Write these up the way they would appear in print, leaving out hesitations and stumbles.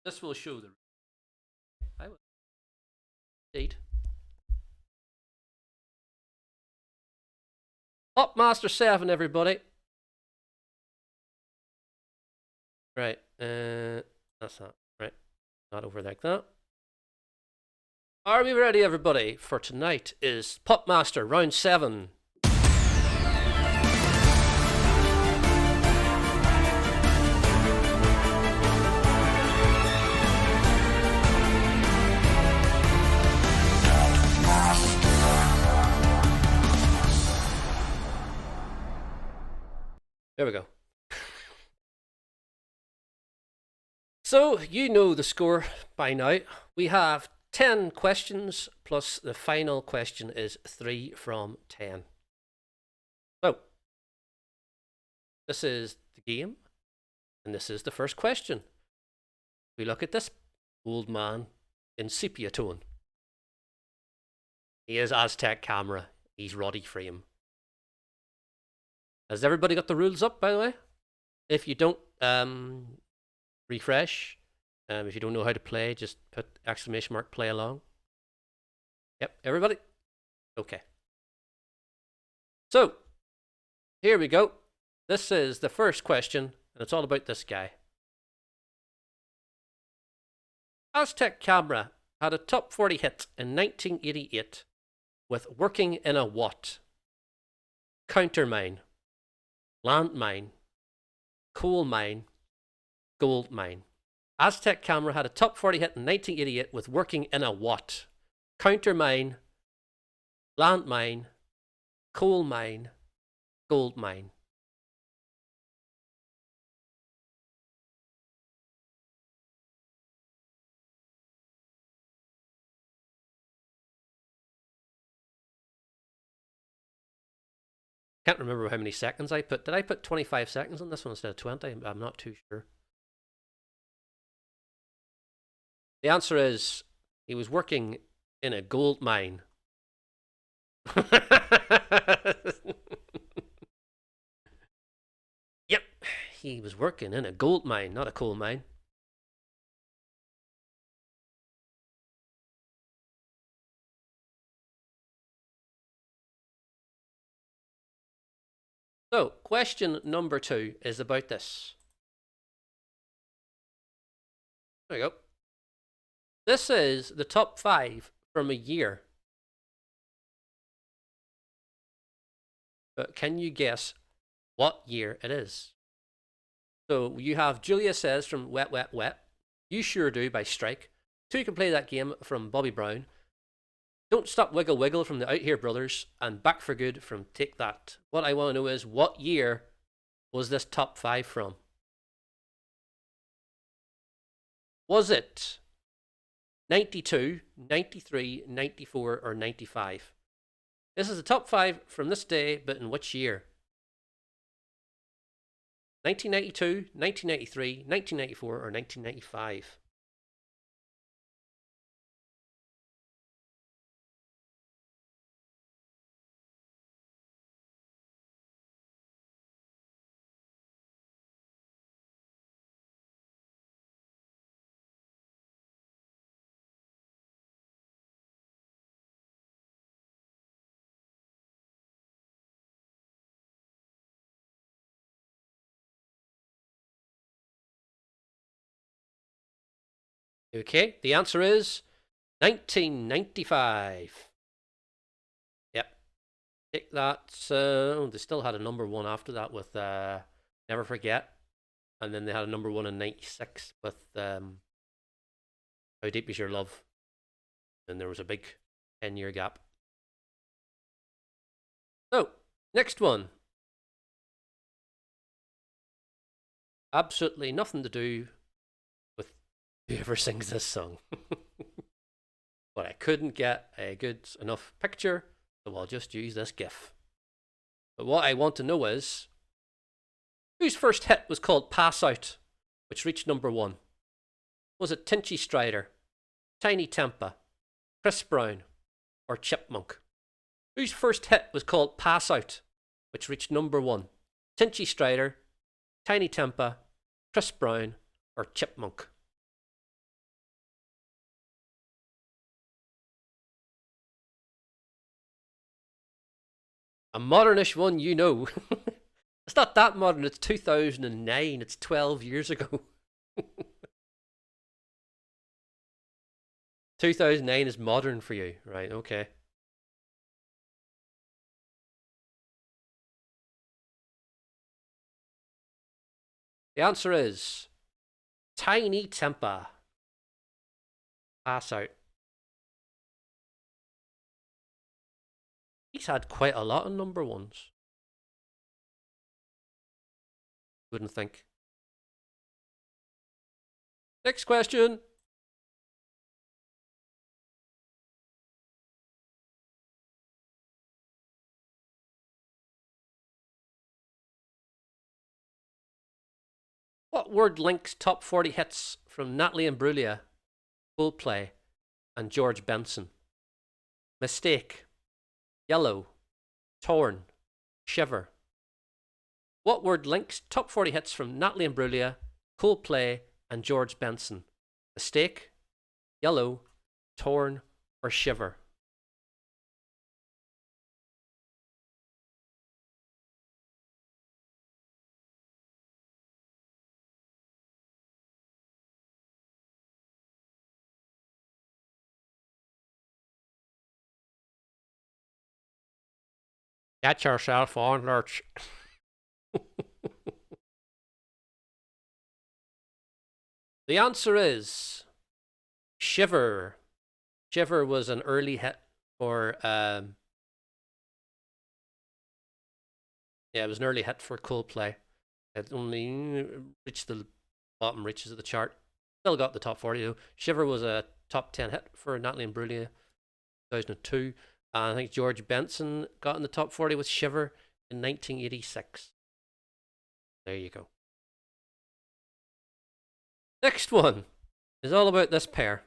This will show the. I will. Indeed. Popmaster 7, everybody. Right. That's not right. Not over like that. Are we ready, everybody? For tonight is Popmaster round 7. There we go. So, you know the score by now. We have 10 questions, plus the final question is 3 from 10. So, this is the game, and this is the first question. We look at this old man in sepia tone. He is Aztec camera. He's Roddy frame. Has everybody got the rules up, by the way? If you don't, refresh. If you don't know how to play, just put exclamation mark play along. Yep, everybody? Okay. So, here we go. This is the first question, and it's all about this guy. Aztec Camera had a top 40 hit in 1988 with Working in a What? Countermine, landmine, coal mine, gold mine. Aztec Camera had a top 40 hit in 1988 with Working in a What? Countermine, landmine, coal mine, gold mine. Can't remember how many seconds I put. Did I put 25 seconds on this one instead of 20? I'm not too sure. The answer is he was working in a gold mine. Yep, he was working in a gold mine, not a coal mine. So, question number 2 is about this. There we go. This is the top 5 from a year. But can you guess what year it is? So you have Julia Says from Wet Wet Wet, You Sure Do by Strike, 2 Can Play That Game from Bobby Brown, Don't Stop Wiggle Wiggle from the Out Here Brothers, and Back for Good from Take That. What I want to know is, what year was this top 5 from? Was it 92, 93, 94, or 95? This is the top 5 from this day, but in which year? 1992, 1993, 1994, or 1995? Okay, the answer is 1995. Yep. Take that. They still had a number 1 after that with Never Forget. And then they had a number 1 in 96 with How Deep Is Your Love. And there was a big 10-year gap. So, next one. Absolutely nothing to do with whoever sings this song. But I couldn't get a good enough picture, so I'll just use this GIF. But what I want to know is, whose first hit was called Pass Out, which reached number 1? Was it Tinchy Strider, Tiny Tempa, Chris Brown, or Chipmunk? Whose first hit was called Pass Out, which reached number 1? Tinchy Strider, Tiny Tempa, Chris Brown, or Chipmunk? A modernish one, you know. It's not that modern, it's 2009, it's 12 years ago. 2009 is modern for you, right? Okay. The answer is Tiny Temper. Pass out. He's had quite a lot of number ones. Wouldn't think. Next question. What word links top 40 hits from Natalie Imbruglia, Coldplay, and George Benson? Mistake, yellow, torn, shiver. What word links top 40 hits from Natalie Imbruglia, Coldplay, and George Benson? Mistake, yellow, torn, or shiver? Get yourself on, Lurch. The answer is Shiver. Shiver was an early hit for yeah, it was an early hit for Coldplay. It only reached the bottom reaches of the chart. Still got the top 40 though. Shiver was a top 10 hit for Natalie Imbruglia 2002. And I think George Benson got in the top 40 with Shiver in 1986. There you go. Next one is all about this pair.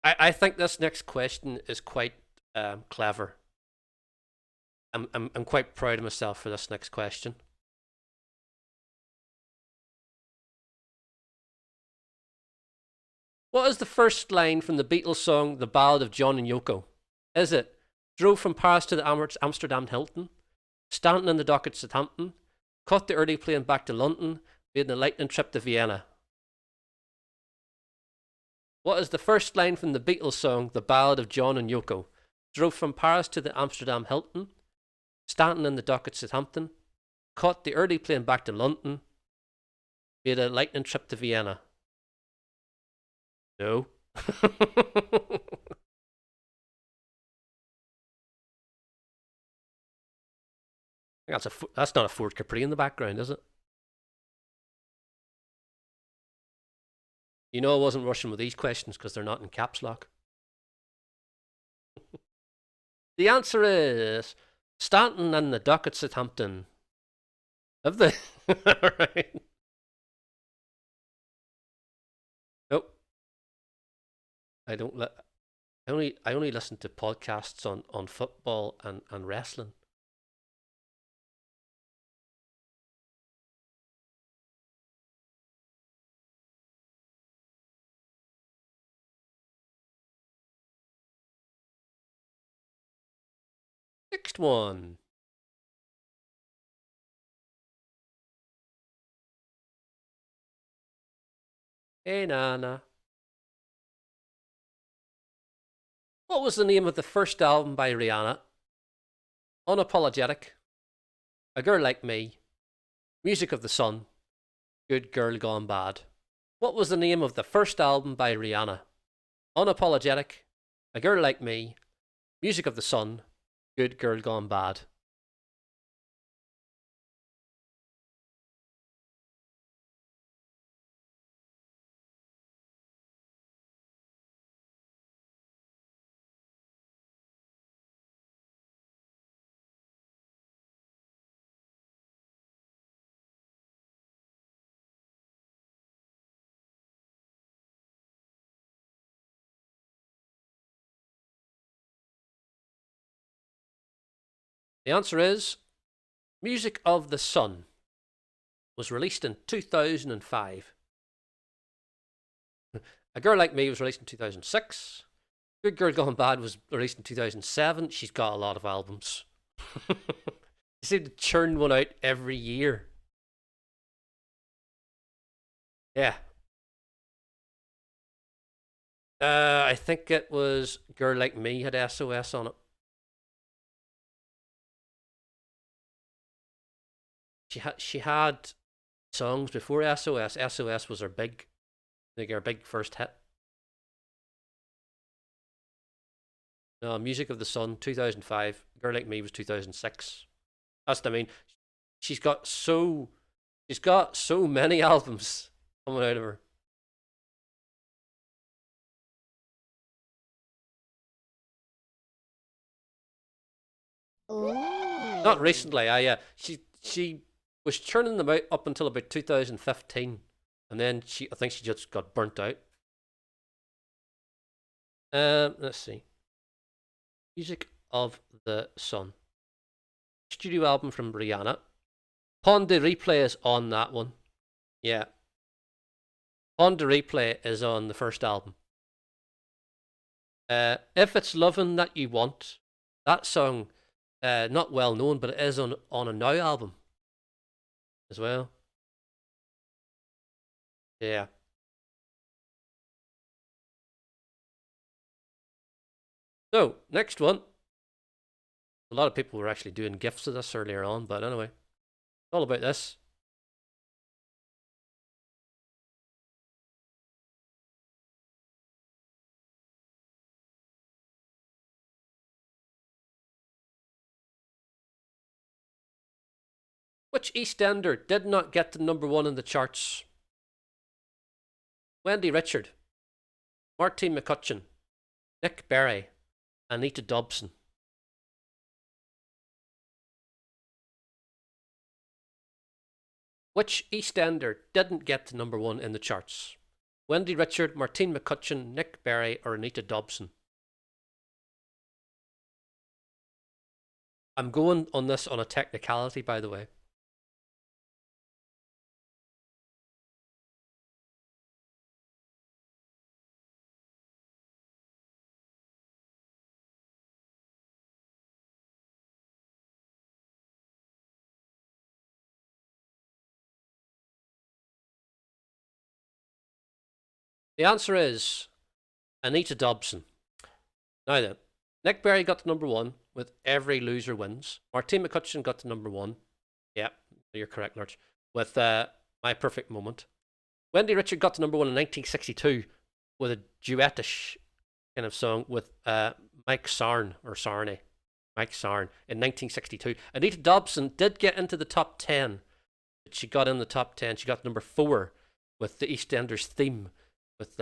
I think this next question is quite clever. I'm quite proud of myself for this next question. What is the first line from the Beatles song "The Ballad of John and Yoko"? Is it drove from Paris to the Amsterdam Hilton, Stanton in the dock at Southampton, caught the early plane back to London, made a lightning trip to Vienna? What is the first line from the Beatles song "The Ballad of John and Yoko"? Drove from Paris to the Amsterdam Hilton, Stanton in the dock at Southampton, caught the early plane back to London, made a lightning trip to Vienna. No. That's not a Ford Capri in the background, is it? You know I wasn't rushing with these questions because they're not in caps lock. The answer is Stanton and the dock at Southampton. Have they? Alright. Nope. I don't let I only listen to podcasts on football and wrestling. Next one. Hey Nana. What was the name of the first album by Rihanna? Unapologetic, A Girl Like Me, Music of the Sun, Good Girl Gone Bad. What was the name of the first album by Rihanna? Unapologetic, A Girl Like Me, Music of the Sun, Good Girl Gone Bad. The answer is Music of the Sun was released in 2005. A Girl Like Me was released in 2006. Good Girl Gone Bad was released in 2007. She's got a lot of albums. You seem to churn one out every year. Yeah. I think it was Girl Like Me had SOS on it. She had songs before SOS. SOS was her big, like her big first hit. No, Music of the Sun, 2005. Girl Like Me was 2006. That's what I mean. She's got so she's got so many albums coming out of her. Not Oh. recently. She was churning them out up until about 2015, and then I think she just got burnt out. Let's see. Music of the Sun. Studio album from Rihanna. Pon de Replay is on that one. Yeah. Pon de Replay is on the first album. If It's Loving That You Want, that song, not well known, but it is on a Now album as well. Yeah. So, next one. A lot of people were actually doing gifs of this earlier on, but anyway, all about this. Which EastEnder did not get to number one in the charts? Wendy Richard, Martine McCutcheon, Nick Berry, Anita Dobson. Which EastEnder didn't get to number one in the charts? Wendy Richard, Martine McCutcheon, Nick Berry, or Anita Dobson? I'm going on this on a technicality, by the way. The answer is Anita Dobson. Now then, Nick Berry got to number one with Every Loser Wins. Martine McCutcheon got to number one. Yeah, you're correct, Lurch. With My Perfect Moment. Wendy Richard got to number one in 1962 with a duetish kind of song with Mike Sarn, or Sarney. Mike Sarn in 1962. Anita Dobson did get into the top 10. She got in the top 10. She got number 4 with the EastEnders theme with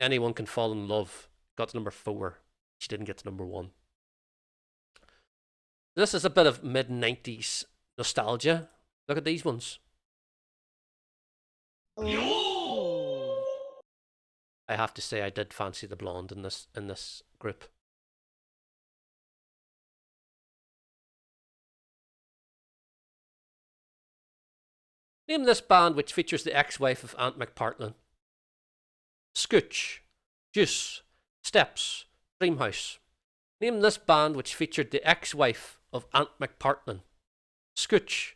Anyone Can Fall in Love. Got to number 4. She didn't get to number 1. This is a bit of mid-90s nostalgia. Look at these ones. Oh. I have to say I did fancy the blonde in this group. Name this band which features the ex-wife of Ant McPartlin. Scooch, Juice, Steps, Dreamhouse. Name this band which featured the ex-wife of Ant McPartlin. Scooch,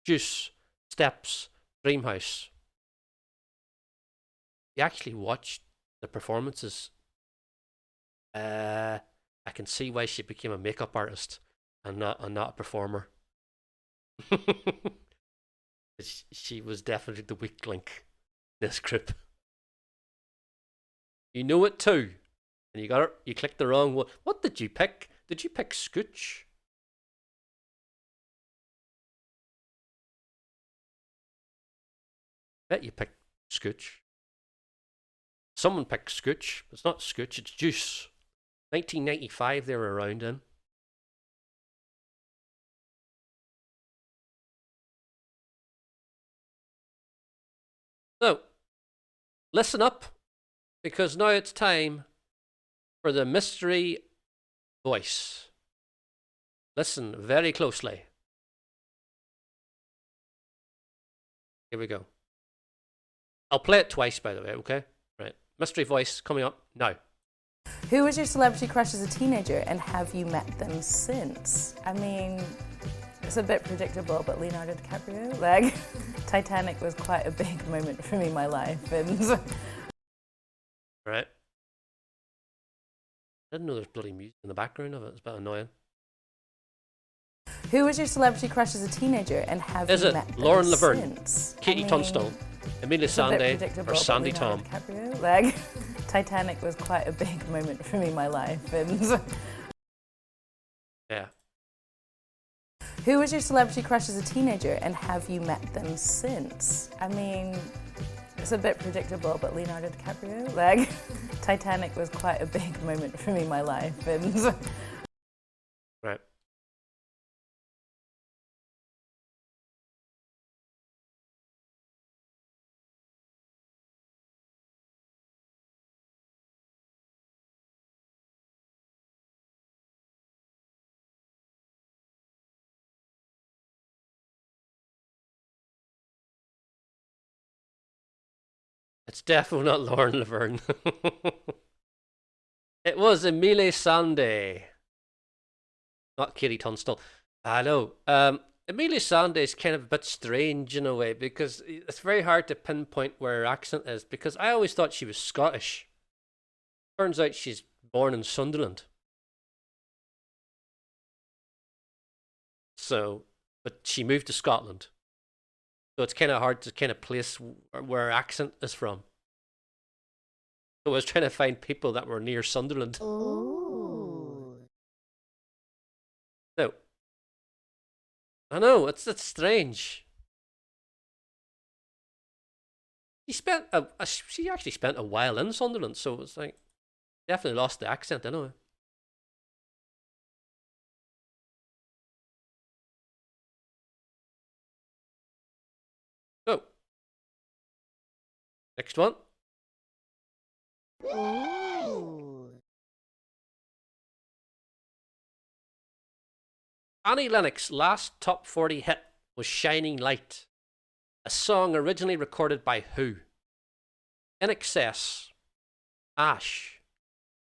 Juice, Steps, Dreamhouse. You actually watched the performances. I can see why she became a makeup artist and not a performer. She was definitely the weak link in this group. You know it too. And you clicked the wrong one. What did you pick? Did you pick Scooch? Bet you picked Scooch. Someone picked Scooch. It's not Scooch, it's Juice. 1995 they were around in. So, listen up, because now it's time for the mystery voice. Listen very closely. Here we go. I'll play it twice, by the way, okay? Mystery voice coming up now. Who was your celebrity crush as a teenager, and have you met them since? I mean, it's a bit predictable, but Leonardo DiCaprio, like, Titanic was quite a big moment for me in my life, and Right. I didn't know there's bloody music in the background of it. It's a bit annoying. who was your celebrity crush as a teenager, and have Is you it met them Lauren Laverne, since? Katie Tunstall, Amelia it's a bit Sande, predictable, or but Sandy Leonardo Tom? DiCaprio, like, Titanic was quite a big moment for me in my life, and Yeah. who was your celebrity crush as a teenager, and have you met them since? I mean, it's a bit predictable, but Leonardo DiCaprio, like, Titanic was quite a big moment for me in my life, and Right. It's definitely not Lauren Laverne. It was Amelia Sande, not Katie Tunstall. I know. Amelia Sande is kind of a bit strange in a way because it's very hard to pinpoint where her accent is because I always thought she was Scottish. Turns out she's born in Sunderland. So, but she moved to Scotland. So it's kind of hard to kind of place where her accent is from. So I was trying to find people that were near Sunderland. Ooh. So, I know, it's strange. She actually spent a while in Sunderland, so it's like, definitely lost the accent anyway. So, next one. Ooh. Annie Lennox's last top 40 hit was Shining Light, a song originally recorded by who? In Excess, Ash,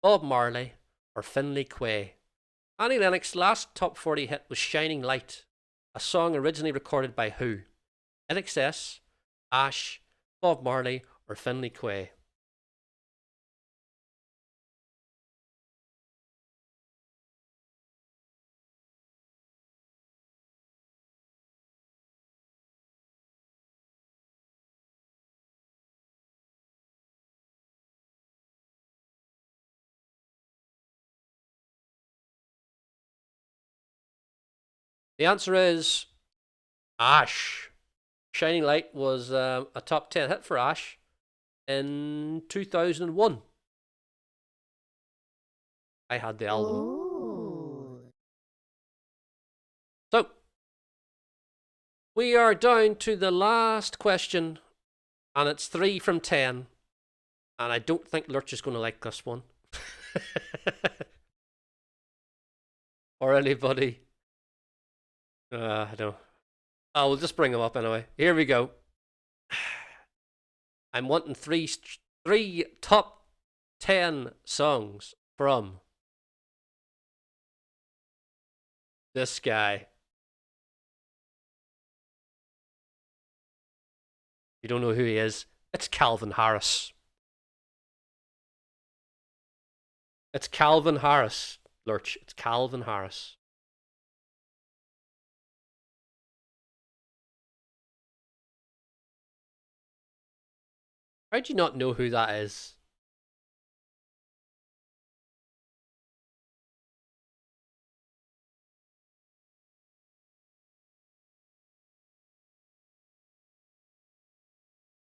Bob Marley, or Finlay Quay. Annie Lennox's last top 40 hit was Shining Light, a song originally recorded by who? In Excess, Ash, Bob Marley, or Finlay Quay. The answer is Ash. Shining Light was a top 10 hit for Ash in 2001. I had the album. Ooh. So, we are down to the last question, and it's 3 from 10. And I don't think Lurch is going to like this one. Or anybody. I don't. I will just bring him up anyway. Here we go. I'm wanting three top 10 songs from this guy. You don't know who he is? It's Calvin Harris. It's Calvin Harris, Lurch. It's Calvin Harris. How'd you not know who that is?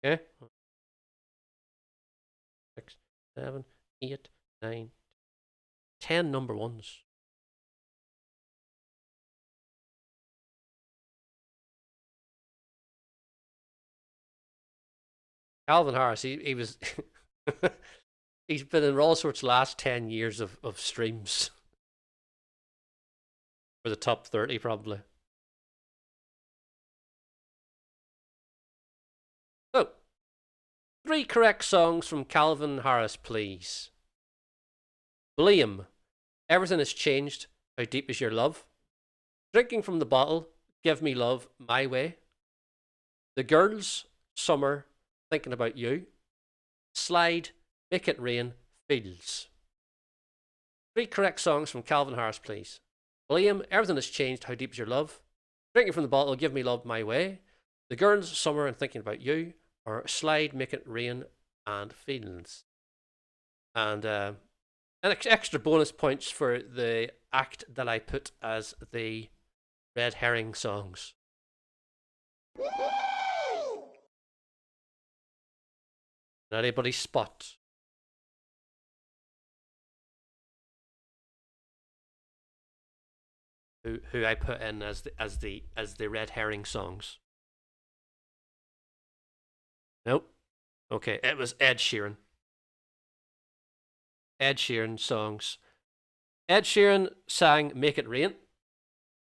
Okay. 6, 7, 8, 9, 10 number ones. Calvin Harris, he was he's been in all sorts last 10 years of streams for the top 30 probably. So, 3 correct songs from Calvin Harris, please. Liam, Everything Has Changed. How Deep Is Your Love? Drinking from the Bottle. Give Me Love My Way. The Girls, Summer, Thinking About You. Slide, Make It Rain, Fields. 3 correct songs from Calvin Harris, please. Liam, Everything Has Changed. How Deep Is Your Love? Drinking from the Bottle. Give Me Love My Way. The Girls, Summer, and Thinking About You. Or Slide, Make It Rain, and Fields. And an extra bonus points for the act that I put as the red herring songs. Anybody spot? Who I put in as the red herring songs? Nope. Okay, it was Ed Sheeran. Ed Sheeran songs. Ed Sheeran sang Make It Rain.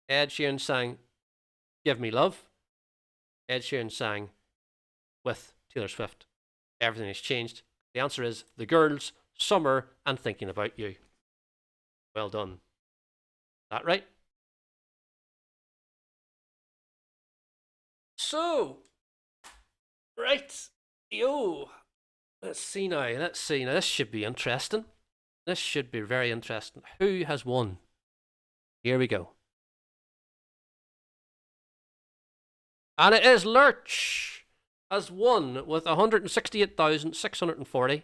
Ed Sheeran sang Give Me Love. Ed Sheeran sang with Taylor Swift. Everything Has Changed. The answer is The Girls, Summer, and Thinking About You. Well done. That right? So, right. Yo. Let's see now. This should be interesting. This should be very interesting. Who has won? Here we go. And it is Lurch has won with 168,640.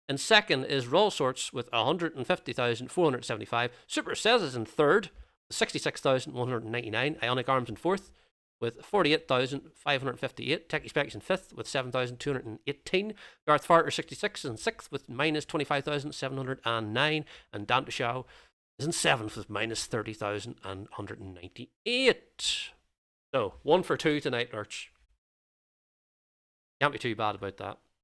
And second is Roll Sorts with 150,475. Super Says is in third, 66,199. Ionic Arms in fourth with 48,558. Techie Specs in fifth with 7,218. Garth Farter 66 in sixth with minus 25,709. And Dante Shaw is in seventh with minus 30,198. So 1 for 2 tonight, Lurch. Can't be too bad about that.